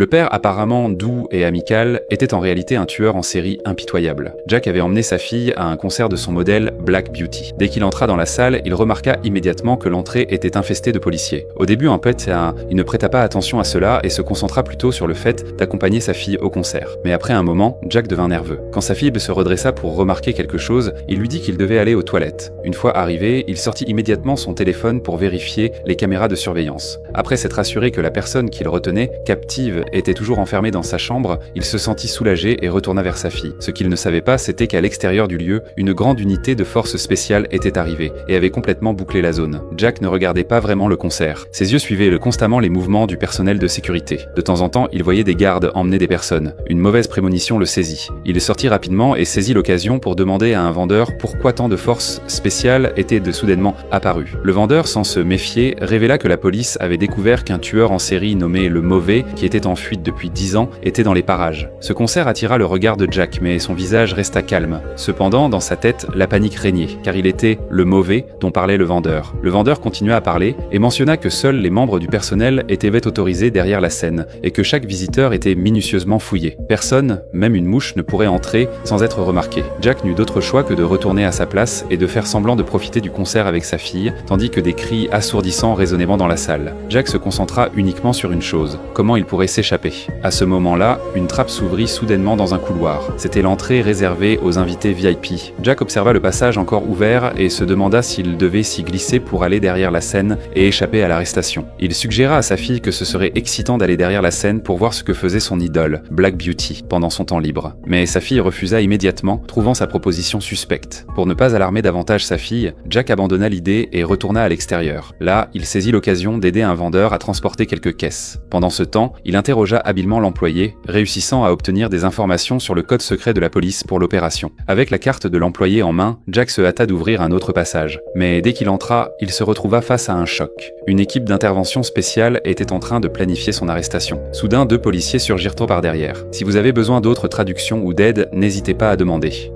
Le père, apparemment doux et amical, était en réalité un tueur en série impitoyable. Jack avait emmené sa fille à un concert de son modèle Black Beauty. Dès qu'il entra dans la salle, il remarqua immédiatement que l'entrée était infestée de policiers. Au début, en fait, il ne prêta pas attention à cela et se concentra plutôt sur le fait d'accompagner sa fille au concert. Mais après un moment, Jack devint nerveux. Quand sa fille se redressa pour remarquer quelque chose, il lui dit qu'il devait aller aux toilettes. Une fois arrivé, il sortit immédiatement son téléphone pour vérifier les caméras de surveillance. Après s'être assuré que la personne qu'il retenait, captive, était toujours enfermé dans sa chambre, il se sentit soulagé et retourna vers sa fille. Ce qu'il ne savait pas, c'était qu'à l'extérieur du lieu, une grande unité de forces spéciales était arrivée et avait complètement bouclé la zone. Jack ne regardait pas vraiment le concert. Ses yeux suivaient constamment les mouvements du personnel de sécurité. De temps en temps, il voyait des gardes emmener des personnes. Une mauvaise prémonition le saisit. Il sortit rapidement et saisit l'occasion pour demander à un vendeur pourquoi tant de forces spéciales étaient soudainement apparues. Le vendeur, sans se méfier, révéla que la police avait découvert qu'un tueur en série nommé le Mauvais, qui était en fuite depuis 10 ans, était dans les parages. Ce concert attira le regard de Jack, mais son visage resta calme. Cependant, dans sa tête, la panique régnait, car il était le Mauvais dont parlait le vendeur. Le vendeur continua à parler et mentionna que seuls les membres du personnel étaient autorisés derrière la scène, et que chaque visiteur était minutieusement fouillé. Personne, même une mouche, ne pourrait entrer sans être remarqué. Jack n'eut d'autre choix que de retourner à sa place et de faire semblant de profiter du concert avec sa fille, tandis que des cris assourdissants résonnaient dans la salle. Jack se concentra uniquement sur une chose: comment il pourrait s'échapper. À ce moment-là, une trappe s'ouvrit soudainement dans un couloir. C'était l'entrée réservée aux invités VIP. Jack observa le passage encore ouvert et se demanda s'il devait s'y glisser pour aller derrière la scène et échapper à l'arrestation. Il suggéra à sa fille que ce serait excitant d'aller derrière la scène pour voir ce que faisait son idole, Black Beauty, pendant son temps libre. Mais sa fille refusa immédiatement, trouvant sa proposition suspecte. Pour ne pas alarmer davantage sa fille, Jack abandonna l'idée et retourna à l'extérieur. Là, il saisit l'occasion d'aider un vendeur à transporter quelques caisses. Pendant ce temps, il interrogea habilement l'employé, réussissant à obtenir des informations sur le code secret de la police pour l'opération. Avec la carte de l'employé en main, Jack se hâta d'ouvrir un autre passage. Mais dès qu'il entra, il se retrouva face à un choc. Une équipe d'intervention spéciale était en train de planifier son arrestation. Soudain, 2 policiers surgirent par derrière. Si vous avez besoin d'autres traductions ou d'aide, n'hésitez pas à demander.